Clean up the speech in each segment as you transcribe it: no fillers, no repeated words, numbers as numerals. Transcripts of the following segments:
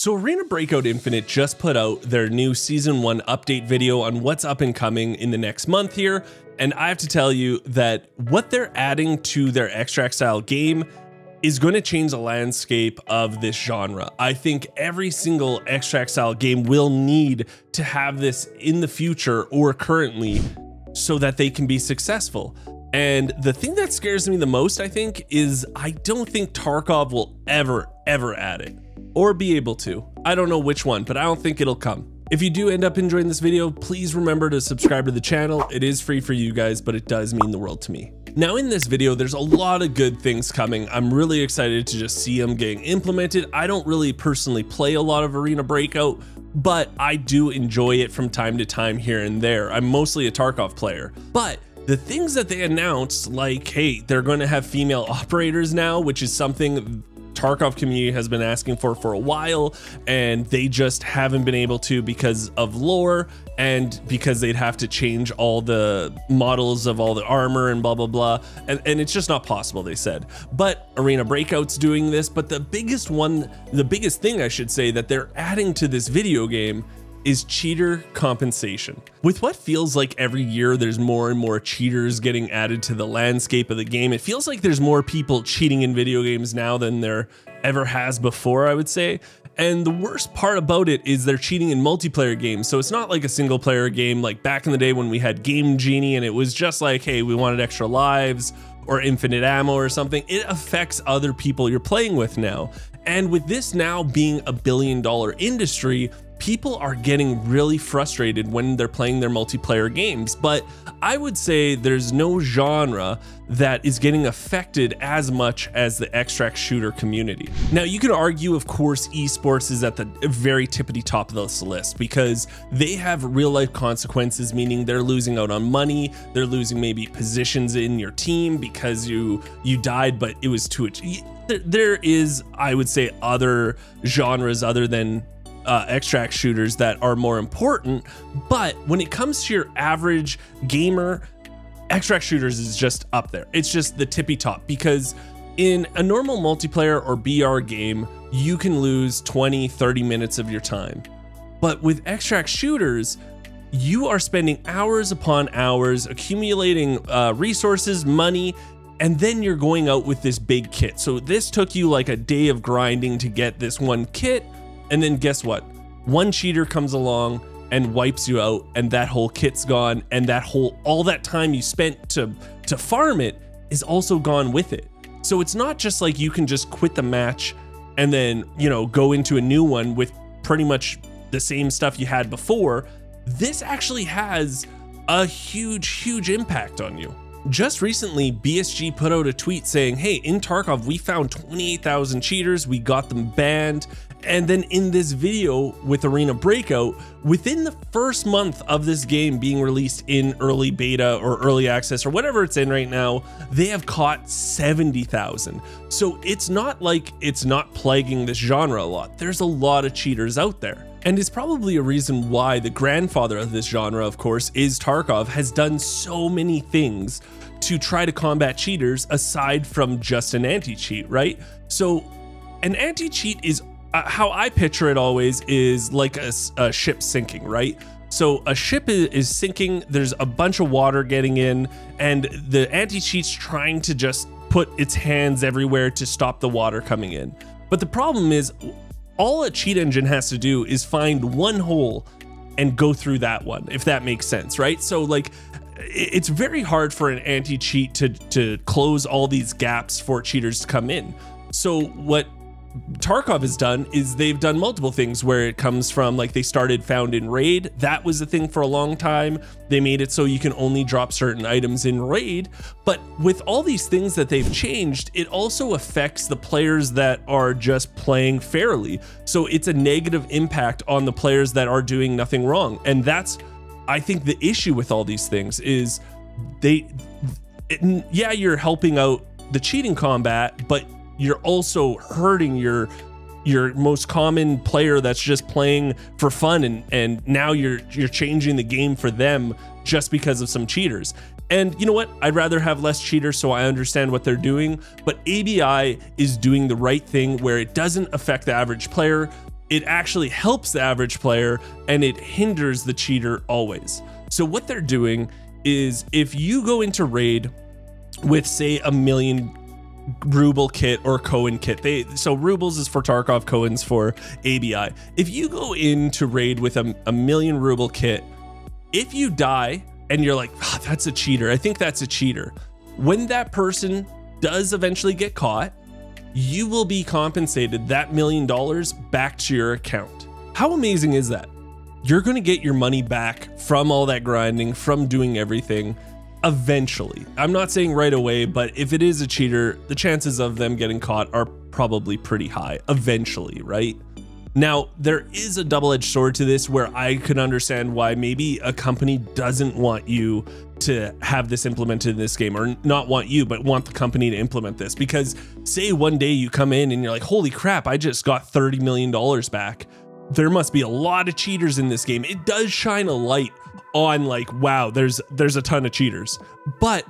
So Arena Breakout Infinite just put out their new Season 1 update video on what's up and coming in the next month here, and I have to tell you that what they're adding to their extract style game is going to change the landscape of this genre. I think every single extract style game will need to have this in the future or currently so that they can be successful. And the thing that scares me the most, I think, is I don't think Tarkov will ever add it. Or be able to. I don't know which one, but I don't think it'll come. If you do end up enjoying this video, please remember to subscribe to the channel. It is free for you guys, but it does mean the world to me. Now in this video, there's a lot of good things coming. I'm really excited to just see them getting implemented. I don't really personally play a lot of Arena Breakout, but I do enjoy it from time to time here and there. I'm mostly a Tarkov player, but the things that they announced, like, hey, they're going to have female operators now, which is something Tarkov community has been asking for a while, and they just haven't been able to because of lore and because they'd have to change all the models of all the armor and blah blah blah, and it's just not possible, they said. But Arena Breakout's doing this. But the biggest thing I should say that they're adding to this video game is cheater compensation. With what feels like every year there's more and more cheaters getting added to the landscape of the game, it feels like there's more people cheating in video games now than there ever has before, I would say. And the worst part about it is they're cheating in multiplayer games. So it's not like a single player game like back in the day when we had Game Genie and it was just like, hey, we wanted extra lives or infinite ammo or something. It affects other people you're playing with now. And with this now being a billion-dollar industry, people are getting really frustrated when they're playing their multiplayer games. But I would say there's no genre that is getting affected as much as the extract shooter community. Now you can argue, of course, esports is at the very tippity top of this list because they have real life consequences, meaning they're losing out on money, they're losing maybe positions in your team because you died, but it was too there is, I would say, other genres other than extract shooters that are more important. But when it comes to your average gamer, extract shooters is just up there. It's just the tippy top, because in a normal multiplayer or BR game, you can lose 20-30 minutes of your time. But with extract shooters, you are spending hours upon hours accumulating resources, money, and then you're going out with this big kit. So this took you like a day of grinding to get this one kit. And then guess what? One cheater comes along and wipes you out, and that whole kit's gone, and all that time you spent to farm it is also gone with it. So it's not just like you can just quit the match and then, you know, go into a new one with pretty much the same stuff you had before. This actually has a huge impact on you. Just recently, BSG put out a tweet saying, hey, in Tarkov, we found 28,000 cheaters, we got them banned. And then in this video with Arena Breakout, within the first month of this game being released in early beta or early access or whatever it's in right now, they have caught 70,000. So it's not like it's not plaguing this genre a lot. There's a lot of cheaters out there. And it's probably a reason why the grandfather of this genre, of course, is Tarkov, has done so many things to try to combat cheaters aside from just an anti-cheat, right? So an anti-cheat is, how I picture it always, is like a ship sinking, right? So a ship is sinking, there's a bunch of water getting in, and the anti-cheat's trying to just put its hands everywhere to stop the water coming in. But the problem is, all a cheat engine has to do is find one hole and go through that one, if that makes sense, right? So like, it's very hard for an anti-cheat to close all these gaps for cheaters to come in. So what Tarkov has done is they've done multiple things where it comes from, like, they started found in raid. That was a thing for a long time. They made it so you can only drop certain items in raid. But with all these things that they've changed, it also affects the players that are just playing fairly. So it's a negative impact on the players that are doing nothing wrong. And that's, I think, the issue with all these things is yeah, you're helping out the cheating combat, but you're also hurting your most common player that's just playing for fun, and now you're changing the game for them just because of some cheaters. And you know what? I'd rather have less cheaters, so I understand what they're doing, but ABI is doing the right thing where it doesn't affect the average player. it actually helps the average player and it hinders the cheater always. So what they're doing is if you go into raid with say 1 million ruble kit or Cohen kit, so rubles is for Tarkov, Cohen's for ABI. If you go into raid with a 1 million ruble kit, if you die and you're like, oh, that's a cheater, I think that's a cheater, when that person does eventually get caught, you will be compensated that $1 million back to your account. How amazing is that? You're going to get your money back from all that grinding, from doing everything eventually. I'm not saying right away, but if it is a cheater, the chances of them getting caught are probably pretty high eventually, right? Now, there is a double-edged sword to this where I could understand why maybe a company doesn't want you to have this implemented in this game, or not want you, but want the company to implement this. Because say one day you come in and you're like, holy crap, I just got $30 million back. There must be a lot of cheaters in this game. It does shine a light on like, wow, there's a ton of cheaters, but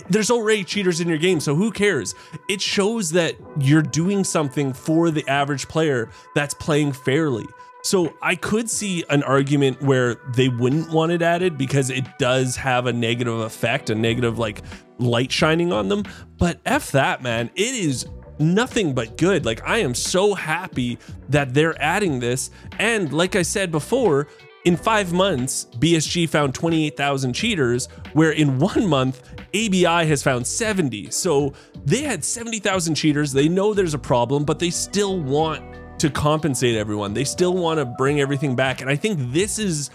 there's already cheaters in your game, so who cares? It shows that you're doing something for the average player that's playing fairly. So I could see an argument where they wouldn't want it added because it does have a negative effect, a negative like light shining on them, but F that, man. It is nothing but good. Like, I am so happy that they're adding this. And like I said before, in 5 months, BSG found 28,000 cheaters, where in 1 month, ABI has found 70. So they had 70,000 cheaters. They know there's a problem, but they still want to compensate everyone. They still want to bring everything back. And I think this is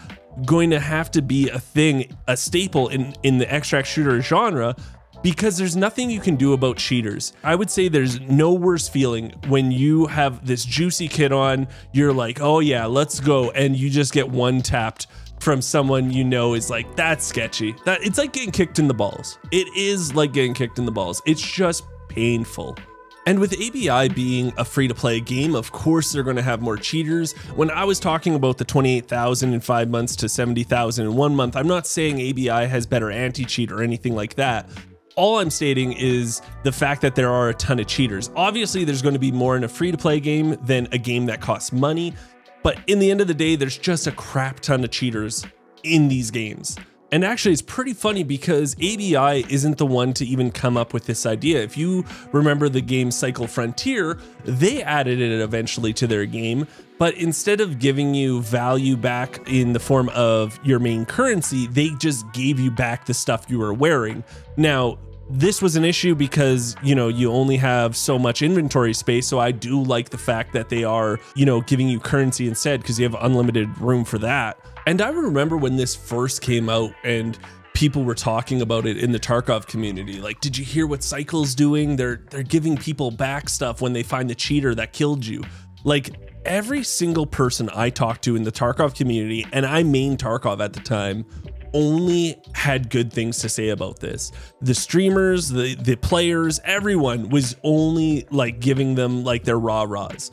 going to have to be a thing, a staple in the extract shooter genre, because there's nothing you can do about cheaters. I would say there's no worse feeling when you have this juicy kit on, you're like, oh yeah, let's go, and you just get one tapped from someone you know is like, that's sketchy. It's like getting kicked in the balls. It is like getting kicked in the balls. It's just painful. And with ABI being a free-to-play game, of course they're going to have more cheaters. When I was talking about the 28,000 in 5 months to 70,000 in 1 month, I'm not saying ABI has better anti-cheat or anything like that. All I'm stating is the fact that there are a ton of cheaters. Obviously, there's going to be more in a free-to-play game than a game that costs money, but in the end of the day, there's just a crap ton of cheaters in these games. And actually, it's pretty funny because ABI isn't the one to even come up with this idea. If you remember the game Cycle Frontier, they added it eventually to their game, but instead of giving you value back in the form of your main currency, they just gave you back the stuff you were wearing. Now, this was an issue because, you know, you only have so much inventory space. So I do like the fact that they are, you know, giving you currency instead, because you have unlimited room for that. And I remember when this first came out and people were talking about it in the Tarkov community. Like, did you hear what Cycle's doing? They're giving people back stuff when they find the cheater that killed you. Like, every single person I talked to in the Tarkov community, and I mained Tarkov at the time, only had good things to say about this. The streamers, the players, everyone was only like giving them like their rah-rahs.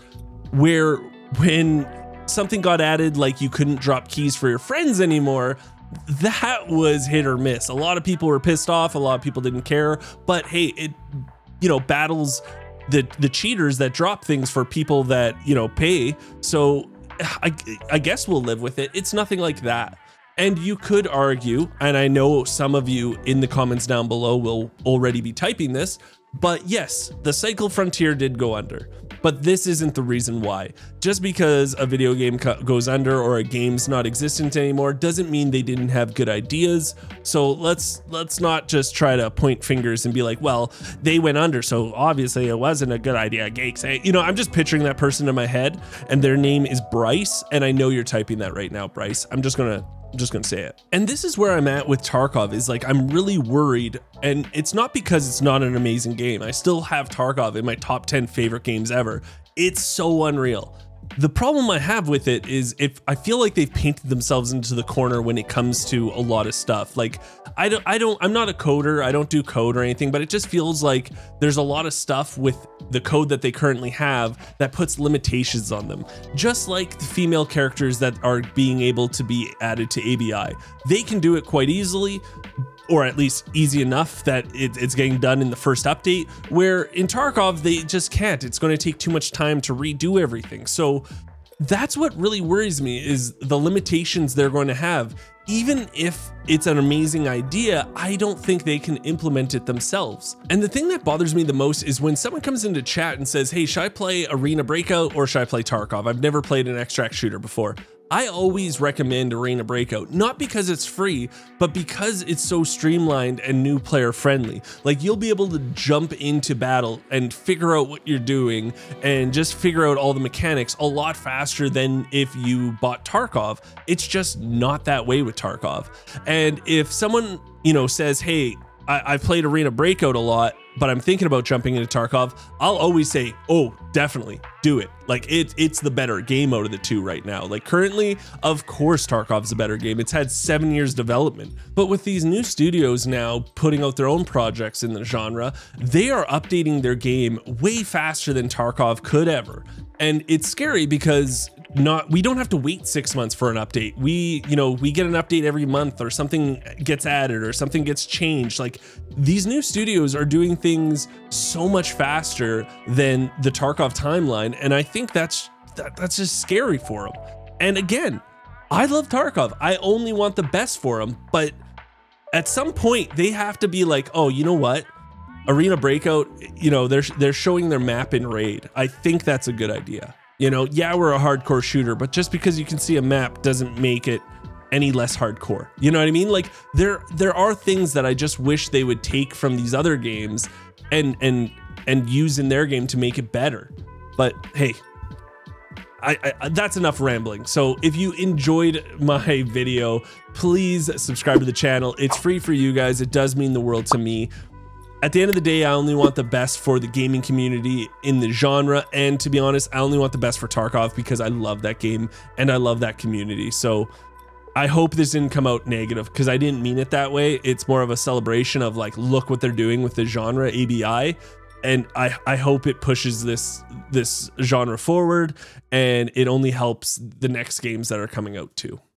Where when something got added, like you couldn't drop keys for your friends anymore, that was hit or miss. A lot of people were pissed off, a lot of people didn't care, but hey, it, you know, battles the cheaters that drop things for people that, you know, pay. So I guess we'll live with it. It's nothing like that. And you could argue, and I know some of you in the comments down below will already be typing this, but yes, the Cycle Frontier did go under, but this isn't the reason why. Just because a video game goes under or a game's not existent anymore doesn't mean they didn't have good ideas. So let's not just try to point fingers and be like, well, they went under, so obviously it wasn't a good idea, Geekseh. You know, I'm just picturing that person in my head, and their name is Bryce, and I know you're typing that right now, Bryce. I'm just gonna say it. And this is where I'm at with Tarkov, is like, I'm really worried, and it's not because it's not an amazing game. I still have Tarkov in my top 10 favorite games ever. It's so unreal. The problem I have with it is I feel like they've painted themselves into the corner when it comes to a lot of stuff. Like, I'm not a coder, I don't do code or anything, but it just feels like there's a lot of stuff with the code that they currently have that puts limitations on them. Just like the female characters that are being able to be added to ABI. They can do it quite easily, or at least easy enough that it's getting done in the first update, where in Tarkov, they just can't. It's going to take too much time to redo everything. So That's what really worries me, is the limitations they're going to have. Even if it's an amazing idea, I don't think they can implement it themselves. And the thing that bothers me the most is when someone comes into chat and says, hey, should I play Arena Breakout or should I play Tarkov? I've never played an extract shooter before. I always recommend Arena Breakout, not because it's free, but because it's so streamlined and new player friendly. Like, you'll be able to jump into battle and figure out what you're doing and just figure out all the mechanics a lot faster than if you bought Tarkov. It's just not that way with Tarkov. And if someone, you know, says, hey, I've played Arena Breakout a lot, but I'm thinking about jumping into Tarkov, I'll always say, oh, definitely do it. Like, it's the better game out of the two right now. Like, currently, of course, Tarkov's a better game. It's had 7 years development. But with these new studios now putting out their own projects in the genre, they are updating their game way faster than Tarkov could ever. And it's scary because we don't have to wait 6 months for an update. We get an update every month, or something gets added or something gets changed. Like, these new studios are doing things so much faster than the Tarkov timeline, and I think that's just scary for them. And again, I love Tarkov. I only want the best for them, but at some point they have to be like, oh, you know what? Arena Breakout, you know, they're showing their map in Raid. I think that's a good idea. You know, yeah, we're a hardcore shooter, but just because you can see a map doesn't make it any less hardcore. You know what I mean? Like, there are things that I just wish they would take from these other games and use in their game to make it better. But hey, I that's enough rambling. So if you enjoyed my video, please subscribe to the channel. It's free for you guys. It does mean the world to me. At the end of the day, I only want the best for the gaming community in the genre. And to be honest, I only want the best for Tarkov because I love that game and I love that community. So I hope this didn't come out negative, because I didn't mean it that way. It's more of a celebration of, like, look what they're doing with the genre ABI. And I hope it pushes this genre forward, and it only helps the next games that are coming out too.